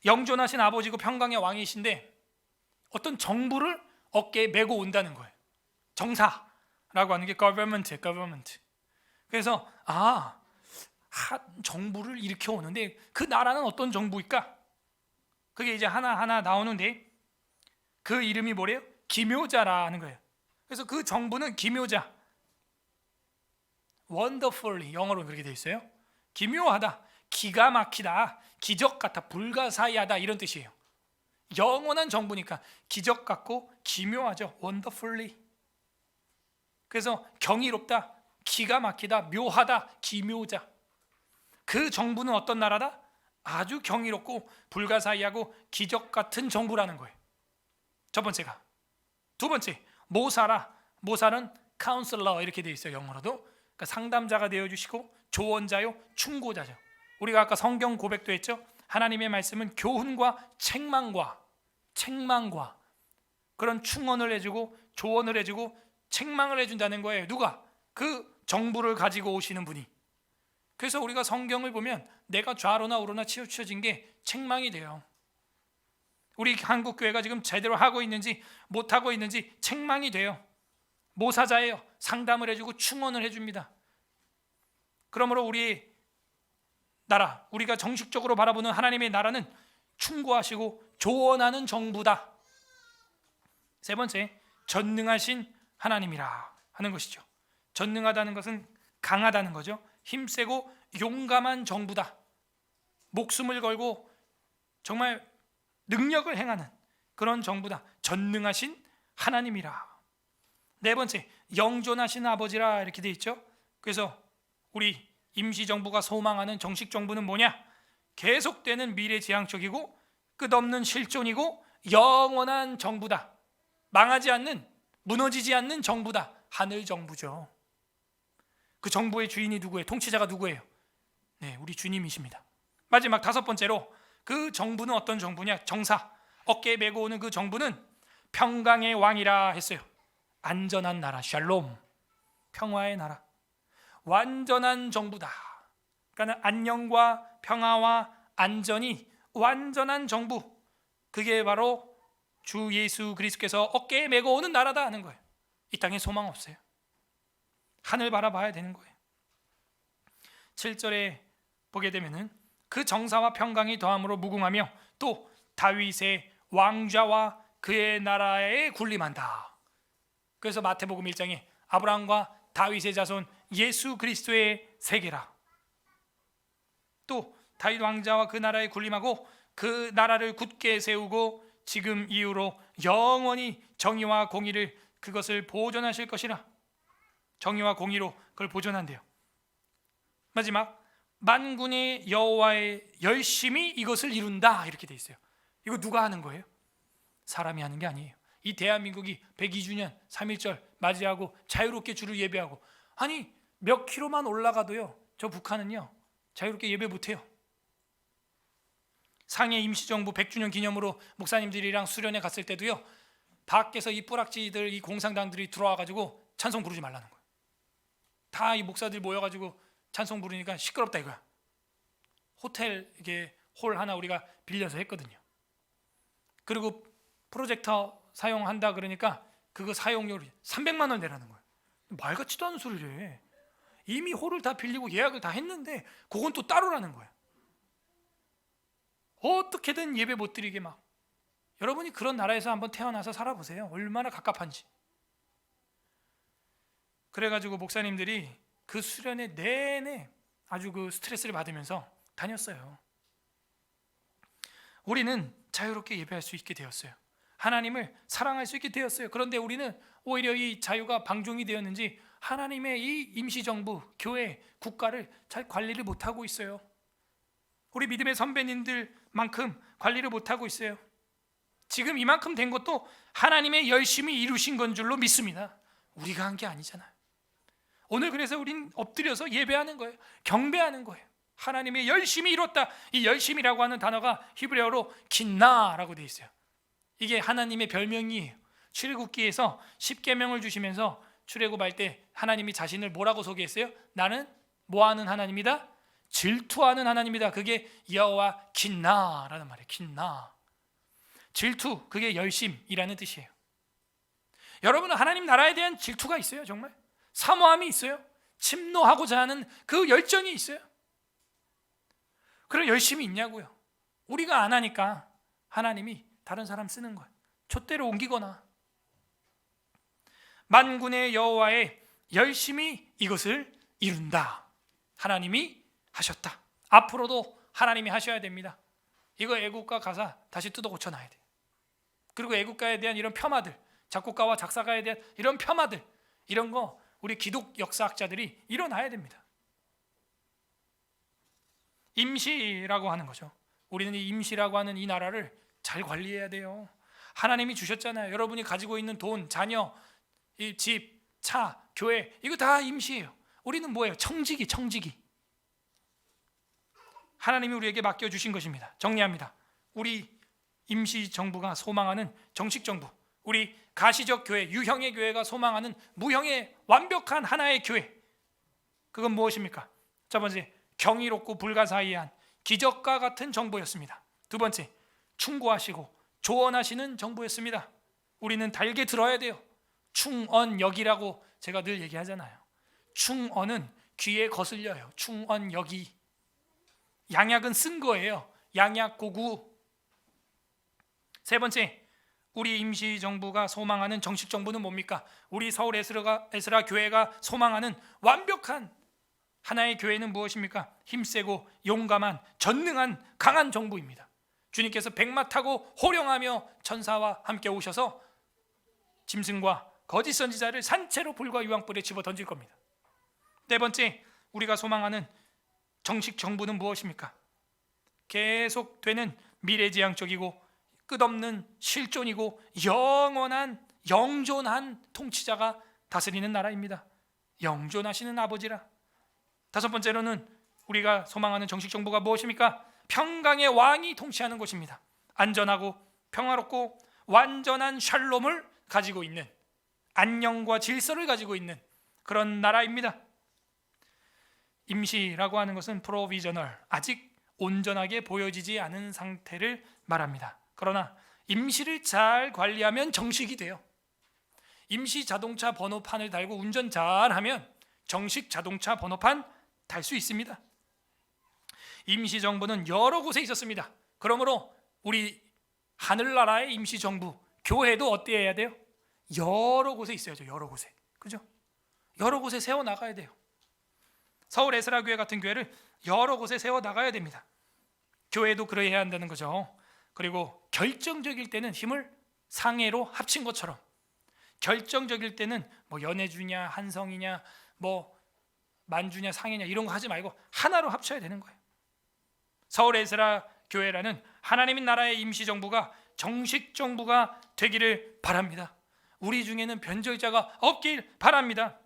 S1: 영존하신 아버지고 평강의 왕이신데 어떤 정부를 어깨에 메고 온다는 거예요. 정사라고 하는 게 government. 그래서 정부를 일으켜 오는데 그 나라는 어떤 정부일까? 그게 이제 하나하나 나오는데 그 이름이 뭐래요? 기묘자라는 거예요. 그래서 그 정부는 기묘자, wonderfully, 영어로 그렇게 되어 있어요. 기묘하다, 기가 막히다, 기적 같아, 불가사의하다 이런 뜻이에요. 영원한 정부니까 기적 같고 기묘하죠. wonderfully. 그래서 경이롭다, 기가 막히다, 묘하다, 기묘자. 그 정부는 어떤 나라다? 아주 경이롭고 불가사의하고 기적 같은 정부라는 거예요. 첫 번째가. 두 번째, 모사라. 모사는 카운슬러 이렇게 되어 있어요. 영어로도. 그러니까 상담자가 되어주시고 조언자요, 충고자죠. 우리가 아까 성경 고백도 했죠. 하나님의 말씀은 교훈과 책망과 그런 충언을 해주고 조언을 해주고 책망을 해준다는 거예요. 누가? 그 정부를 가지고 오시는 분이. 그래서 우리가 성경을 보면 내가 좌로나 우로나 치우쳐진 게 책망이 돼요. 우리 한국 교회가 지금 제대로 하고 있는지 못하고 있는지 책망이 돼요. 모사자예요. 상담을 해주고 충언을 해줍니다. 그러므로 우리 나라, 우리가 정식적으로 바라보는 하나님의 나라는 충고하시고 조언하는 정부다. 세 번째, 전능하신 하나님이라 하는 것이죠. 전능하다는 것은 강하다는 거죠. 힘세고 용감한 정부다. 목숨을 걸고 정말 능력을 행하는 그런 정부다. 전능하신 하나님이라. 네 번째, 영존하신 아버지라 이렇게 돼 있죠. 그래서 우리 임시정부가 소망하는 정식 정부는 뭐냐? 계속되는 미래지향적이고 끝없는 실존이고 영원한 정부다. 망하지 않는, 무너지지 않는 정부다. 하늘 정부죠. 그 정부의 주인이 누구예요? 통치자가 누구예요? 네, 우리 주님이십니다. 마지막 다섯 번째로 그 정부는 어떤 정부냐? 정사, 어깨에 메고 오는 그 정부는 평강의 왕이라 했어요. 안전한 나라, 샬롬, 평화의 나라, 완전한 정부다. 그러니까 안녕과 평화와 안전이 완전한 정부, 그게 바로 주 예수 그리스도께서 어깨에 메고 오는 나라다 하는 거예요. 이 땅에 소망 없어요. 하늘 바라봐야 되는 거예요. 7절에 보게 되면은 그 정사와 평강이 더함으로 무궁하며 또 다윗의 왕좌와 그의 나라에 군림한다. 그래서 마태복음 1장에 아브라함과 다윗의 자손 예수 그리스도의 세계라. 또 다윗 왕자와 그 나라에 군림하고 그 나라를 굳게 세우고 지금 이후로 영원히 정의와 공의를 그것을 보존하실 것이라. 정의와 공의로 그걸 보존한대요. 마지막, 만군의 여호와의 열심히 이것을 이룬다 이렇게 돼 있어요. 이거 누가 하는 거예요? 사람이 하는 게 아니에요. 이 대한민국이 102주년 3.1절 맞이하고 자유롭게 주를 예배하고, 아니 몇 킬로만 올라가도요, 저 북한은요 자유롭게 예배 못해요. 상해 임시정부 100주년 기념으로 목사님들이랑 수련회 갔을 때도요, 밖에서 이 뿌락지들, 이 공산당들이 들어와가지고 찬송 부르지 말라는 거예요. 다 이 목사들 모여가지고 찬송 부르니까 시끄럽다 이거야. 호텔 이게 홀 하나 우리가 빌려서 했거든요. 그리고 프로젝터 사용한다 그러니까 그거 사용료를 300만 원 내라는 거예요. 말 같지도 않은 소리를 해. 이미 홀을 다 빌리고 예약을 다 했는데 그건 또 따로라는 거예요. 어떻게든 예배 못 드리게 막. 여러분이 그런 나라에서 한번 태어나서 살아보세요. 얼마나 갑갑한지. 그래가지고 목사님들이 그 수련회 내내 아주 그 스트레스를 받으면서 다녔어요. 우리는 자유롭게 예배할 수 있게 되었어요. 하나님을 사랑할 수 있게 되었어요. 그런데 우리는 오히려 이 자유가 방종이 되었는지 하나님의 이 임시정부, 교회, 국가를 잘 관리를 못하고 있어요. 우리 믿음의 선배님들만큼 관리를 못하고 있어요. 지금 이만큼 된 것도 하나님의 열심히 이루신 건 줄로 믿습니다. 우리가 한 게 아니잖아요. 오늘 그래서 우린 엎드려서 예배하는 거예요. 경배하는 거예요. 하나님의 열심히 이뤘다. 이 열심이라고 하는 단어가 히브리어로 긴나라고 되어 있어요. 이게 하나님의 별명이에요. 출애굽기에서 10계명을 주시면서 출애굽할 때 하나님이 자신을 뭐라고 소개했어요? 나는 뭐하는 하나님이다? 질투하는 하나님이다. 그게 여호와 긴나라는 말이에요. 긴나. 질투, 그게 열심이라는 뜻이에요. 여러분은 하나님 나라에 대한 질투가 있어요. 정말 사모함이 있어요. 침노하고자 하는 그 열정이 있어요. 그런 열심이 있냐고요. 우리가 안 하니까 하나님이 다른 사람 쓰는 거예요. 촛대로 옮기거나. 만군의 여호와의 열심히 이것을 이룬다. 하나님이 하셨다. 앞으로도 하나님이 하셔야 됩니다. 이거 애국가 가사 다시 뜯어 고쳐놔야 돼요. 그리고 애국가에 대한 이런 폄하들, 작곡가와 작사가에 대한 이런 폄하들, 이런 거 우리 기독 역사학자들이 일어나야 됩니다. 임시라고 하는 거죠. 우리는 이 임시라고 하는 이 나라를 잘 관리해야 돼요. 하나님이 주셨잖아요. 여러분이 가지고 있는 돈, 자녀, 이 집, 차, 교회, 이거 다 임시예요. 우리는 뭐예요? 청지기. 하나님이 우리에게 맡겨주신 것입니다. 정리합니다. 우리 임시정부가 소망하는 정식정부, 우리 가시적 교회, 유형의 교회가 소망하는 무형의 완벽한 하나의 교회, 그건 무엇입니까? 첫 번째, 경이롭고 불가사의한 기적과 같은 정부였습니다. 두 번째, 충고하시고 조언하시는 정부였습니다. 우리는 달게 들어야 돼요. 충언역이라고 제가 늘 얘기하잖아요. 충언은 귀에 거슬려요. 충언역이. 양약은 쓴 거예요. 양약고구. 세 번째, 우리 임시정부가 소망하는 정식정부는 뭡니까? 우리 서울 에스라 교회가 소망하는 완벽한 하나의 교회는 무엇입니까? 힘세고 용감한 전능한 강한 정부입니다. 주님께서 백마 타고 호령하며 천사와 함께 오셔서 짐승과 거짓 선지자를 산채로 불과 유황불에 집어 던질 겁니다. 네 번째, 우리가 소망하는 정식 정부는 무엇입니까? 계속되는 미래지향적이고 끝없는 실존이고 영존한 통치자가 다스리는 나라입니다. 영존하시는 아버지라. 다섯 번째로는 우리가 소망하는 정식 정부가 무엇입니까? 평강의 왕이 통치하는 곳입니다. 안전하고 평화롭고 완전한 샬롬을 가지고 있는, 안녕과 질서를 가지고 있는 그런 나라입니다. 임시라고 하는 것은 프로비저널, 아직 온전하게 보여지지 않은 상태를 말합니다. 그러나 임시를 잘 관리하면 정식이 돼요. 임시 자동차 번호판을 달고 운전 잘하면 정식 자동차 번호판 달 수 있습니다. 임시정부는 여러 곳에 있었습니다. 그러므로 우리 하늘나라의 임시정부, 교회도 어때야 돼요? 여러 곳에 있어야죠. 여러 곳에. 그죠? 여러 곳에 세워나가야 돼요. 서울 에스라 교회 같은 교회를 여러 곳에 세워나가야 됩니다. 교회도 그래야 한다는 거죠. 그리고 결정적일 때는 힘을 상해로 합친 것처럼, 결정적일 때는 뭐 연해주냐 한성이냐 뭐 만주냐 상해냐 이런 거 하지 말고 하나로 합쳐야 되는 거예요. 서울 에스라 교회라는 하나님의 나라의 임시정부가 정식 정부가 되기를 바랍니다. 우리 중에는 변절자가 없길 바랍니다.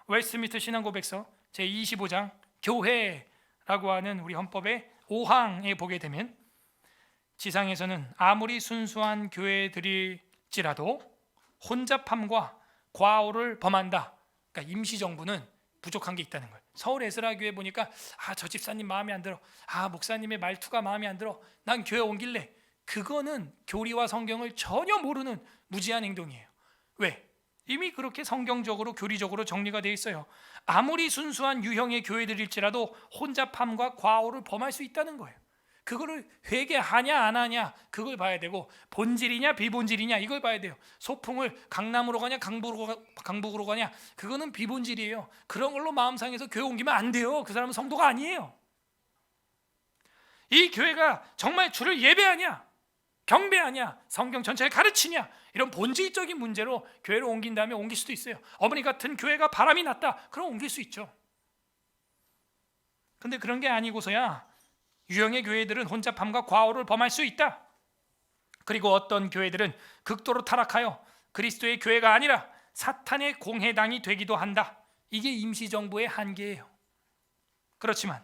S1: 웨스트민스터 신앙고백서 제25장 교회라고 하는 우리 헌법의 5항에 보게 되면 지상에서는 아무리 순수한 교회들일지라도 혼잡함과 과오를 범한다. 그러니까 임시정부는 부족한 게 있다는 거예요. 서울 에스라 교회 보니까 저 집사님 마음에 안 들어, 목사님의 말투가 마음에 안 들어, 난 교회 옮길래. 그거는 교리와 성경을 전혀 모르는 무지한 행동이에요. 왜? 이미 그렇게 성경적으로 교리적으로 정리가 되어 있어요. 아무리 순수한 유형의 교회들일지라도 혼잡함과 과오를 범할 수 있다는 거예요. 그거를 회개하냐 안 하냐 그걸 봐야 되고, 본질이냐 비본질이냐 이걸 봐야 돼요. 소풍을 강남으로 가냐 강북으로 가냐 그거는 비본질이에요. 그런 걸로 마음 상해서 교회 옮기면 안 돼요. 그 사람은 성도가 아니에요. 이 교회가 정말 주를 예배하냐, 경배하냐, 성경 전체를 가르치냐, 이런 본질적인 문제로 교회를 옮긴다면 옮길 수도 있어요. 어머니 같은 교회가 바람이 났다, 그럼 옮길 수 있죠. 근데 그런 게 아니고서야 유형의 교회들은 혼잡함과 과오를 범할 수 있다. 그리고 어떤 교회들은 극도로 타락하여 그리스도의 교회가 아니라 사탄의 공회당이 되기도 한다. 이게 임시정부의 한계예요. 그렇지만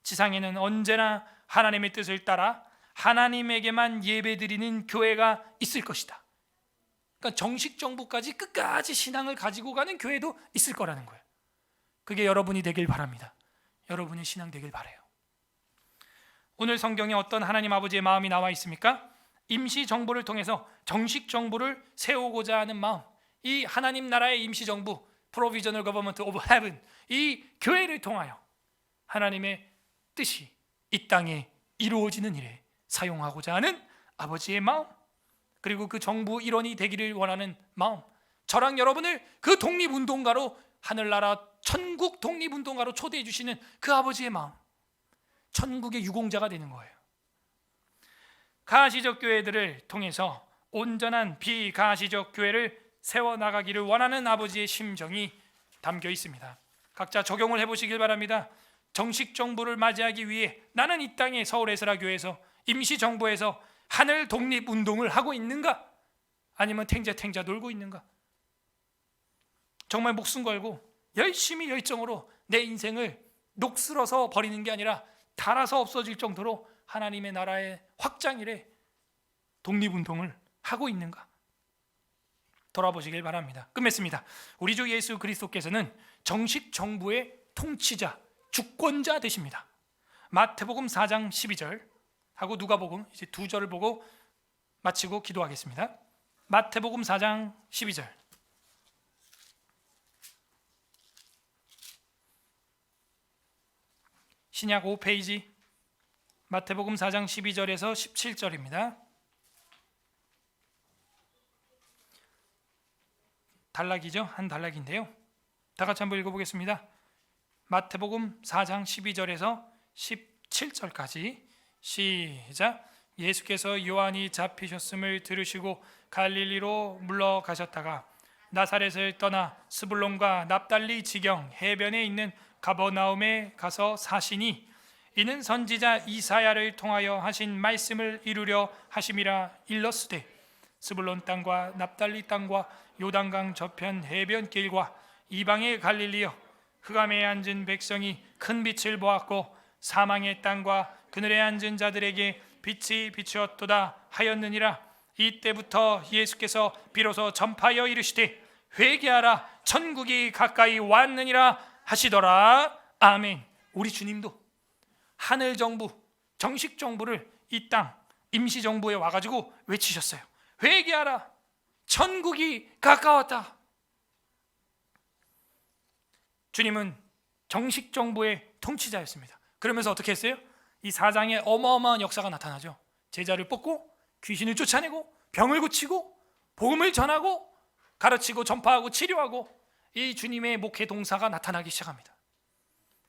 S1: 지상에는 언제나 하나님의 뜻을 따라 하나님에게만 예배드리는 교회가 있을 것이다. 그러니까 정식 정부까지 끝까지 신앙을 가지고 가는 교회도 있을 거라는 거예요. 그게 여러분이 되길 바랍니다. 여러분의 신앙 되길 바라요. 오늘 성경에 어떤 하나님 아버지의 마음이 나와 있습니까? 임시 정부를 통해서 정식 정부를 세우고자 하는 마음, 이 하나님 나라의 임시 정부, Provisional Government of Heaven, 이 교회를 통하여 하나님의 뜻이 이 땅에 이루어지는 일에 사용하고자 하는 아버지의 마음, 그리고 그 정부 일원이 되기를 원하는 마음, 저랑 여러분을 그 독립운동가로, 하늘나라 천국 독립운동가로 초대해 주시는 그 아버지의 마음, 천국의 유공자가 되는 거예요. 가시적 교회들을 통해서 온전한 비가시적 교회를 세워나가기를 원하는 아버지의 심정이 담겨 있습니다. 각자 적용을 해보시길 바랍니다. 정식 정부를 맞이하기 위해 나는 이 땅의 서울에스라 교회에서 임시정부에서 하늘 독립운동을 하고 있는가? 아니면 탱자탱자 놀고 있는가? 정말 목숨 걸고 열심히 열정으로 내 인생을 녹슬어서 버리는 게 아니라 닳아서 없어질 정도로 하나님의 나라의 확장일에 독립운동을 하고 있는가? 돌아보시길 바랍니다. 끝맺습니다. 우리 주 예수 그리스도께서는 정식 정부의 통치자, 주권자 되십니다. 마태복음 4장 12절 하고 누가복음 이제 두 절을 보고 마치고 기도하겠습니다. 마태복음 4장 12절. 신약 5페이지 마태복음 4장 12절에서 17절입니다. 단락이죠. 한 단락인데요. 다 같이 한번 읽어보겠습니다. 마태복음 4장 12절에서 17절까지 시작. 예수께서 요한이 잡히셨음을 들으시고 갈릴리로 물러가셨다가 나사렛을 떠나 스불론과 납달리 지경 해변에 있는 가버나움에 가서 사시니 이는 선지자 이사야를 통하여 하신 말씀을 이루려 하심이라. 일렀으되 스불론 땅과 납달리 땅과 요단강 저편 해변길과 이방의 갈릴리여, 흑암에 앉은 백성이 큰 빛을 보았고 사망의 땅과 그늘에 앉은 자들에게 빛이 비추었도다 하였느니라. 이때부터 예수께서 비로소 전파하여 이르시되 회개하라, 천국이 가까이 왔느니라 하시더라. 아멘. 우리 주님도 하늘 정부, 정식 정부를 이 땅 임시 정부에 와가지고 외치셨어요. 회개하라, 천국이 가까웠다. 주님은 정식 정부의 통치자였습니다. 그러면서 어떻게 했어요? 이 4장에 어마어마한 역사가 나타나죠. 제자를 뽑고 귀신을 쫓아내고 병을 고치고 복음을 전하고 가르치고 전파하고 치료하고, 이 주님의 목회 동사가 나타나기 시작합니다.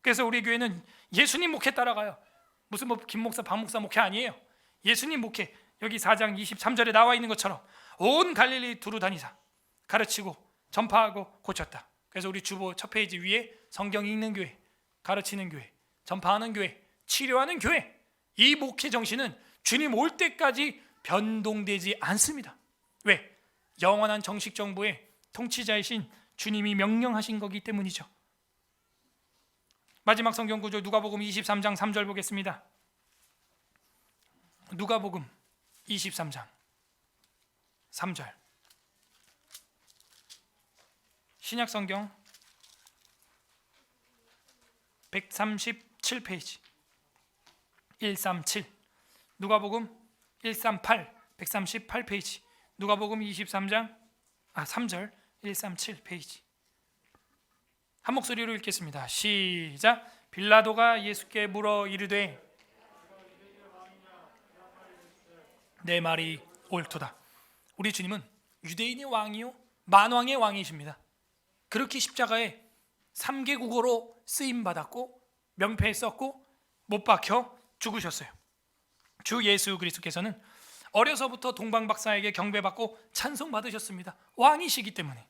S1: 그래서 우리 교회는 예수님 목회 따라가요. 무슨 김 목사, 박 목사 목회 아니에요. 예수님 목회, 여기 4장 23절에 나와 있는 것처럼 온 갈릴리 두루 다니사 가르치고 전파하고 고쳤다. 그래서 우리 주보 첫 페이지 위에 성경 읽는 교회, 가르치는 교회, 전파하는 교회, 치료하는 교회, 이 목회 정신은 주님 올 때까지 변동되지 않습니다. 왜? 영원한 정식 정부의 통치자이신 주님이 명령하신 거기 때문이죠. 마지막 성경 구절 누가복음 23장 3절 보겠습니다. 누가복음 23장 3절. 신약 성경 137페이지 137, 누가복음 138 138페이지, 누가복음 23장 3절 137페이지. 한 목소리로 읽겠습니다. 시작. 빌라도가 예수께 물어 이르되 내 말이 옳도다. 우리 주님은 유대인의 왕이요 만왕의 왕이십니다. 그렇게 십자가에 3개 국어로 쓰임 받았고 명패에 썼고 못 박혀 죽으셨어요. 주 예수 그리스도께서는 어려서부터 동방박사에게 경배받고 찬송받으셨습니다. 왕이시기 때문에.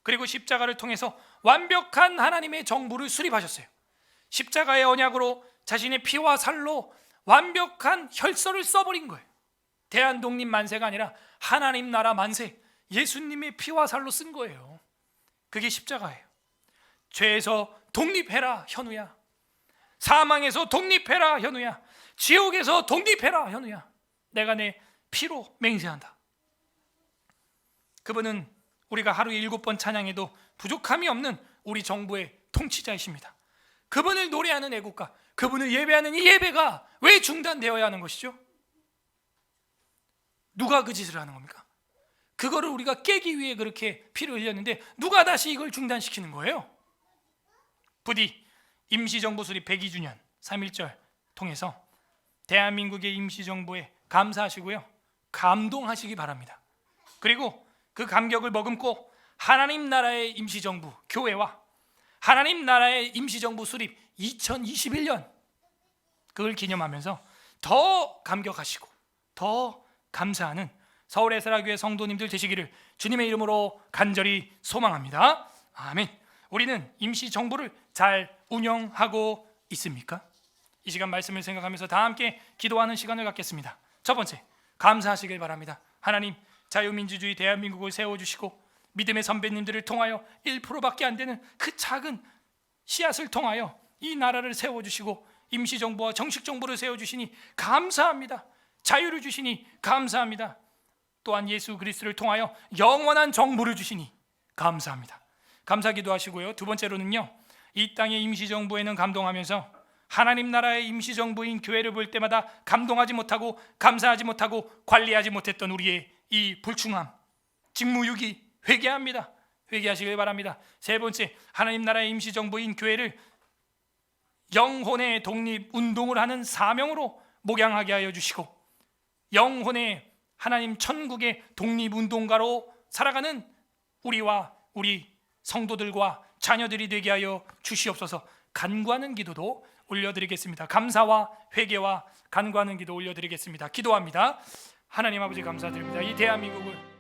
S1: 그리고 십자가를 통해서 완벽한 하나님의 정부를 수립하셨어요. 십자가의 언약으로 자신의 피와 살로 완벽한 혈서를 써버린 거예요. 대한독립 만세가 아니라 하나님 나라 만세, 예수님의 피와 살로 쓴 거예요. 그게 십자가예요. 죄에서 독립해라 현우야. 사망에서 독립해라 현우야. 지옥에서 독립해라 현우야. 내가 내 피로 맹세한다. 그분은 우리가 하루에 7번 찬양해도 부족함이 없는 우리 정부의 통치자이십니다. 그분을 노래하는 애국가, 그분을 예배하는 이 예배가 왜 중단되어야 하는 것이죠? 누가 그 짓을 하는 겁니까? 그거를 우리가 깨기 위해 그렇게 피를 흘렸는데 누가 다시 이걸 중단시키는 거예요? 부디 임시정부 수립 102주년 3.1절 통해서 대한민국의 임시정부에 감사하시고요, 감동하시기 바랍니다. 그리고 그 감격을 머금고 하나님 나라의 임시정부 교회와 하나님 나라의 임시정부 수립 2021년 그걸 기념하면서 더 감격하시고 더 감사하는 서울 에스라교회 성도님들 되시기를 주님의 이름으로 간절히 소망합니다. 아멘. 우리는 임시정부를 잘 운영하고 있습니까? 이 시간 말씀을 생각하면서 다 함께 기도하는 시간을 갖겠습니다. 첫 번째, 감사하시길 바랍니다. 하나님, 자유민주주의 대한민국을 세워주시고 믿음의 선배님들을 통하여 1%밖에 안 되는 그 작은 씨앗을 통하여 이 나라를 세워주시고 임시정부와 정식정부를 세워주시니 감사합니다. 자유를 주시니 감사합니다. 또한 예수 그리스도를 통하여 영원한 정부를 주시니 감사합니다. 감사기도 하시고요. 두 번째로는요, 이 땅의 임시정부에는 감동하면서 하나님 나라의 임시정부인 교회를 볼 때마다 감동하지 못하고 감사하지 못하고 관리하지 못했던 우리의 이 불충함, 직무유기 회개합니다. 회개하시길 바랍니다. 세 번째, 하나님 나라의 임시정부인 교회를 영혼의 독립운동을 하는 사명으로 목양하게 하여 주시고 영혼의 하나님 천국의 독립운동가로 살아가는 우리와 우리 성도들과 자녀들이 되게 하여 주시옵소서. 간구하는 기도도 올려드리겠습니다. 감사와 회개와 간구하는 기도 올려드리겠습니다. 기도합니다. 하나님 아버지 감사드립니다. 이 대한민국을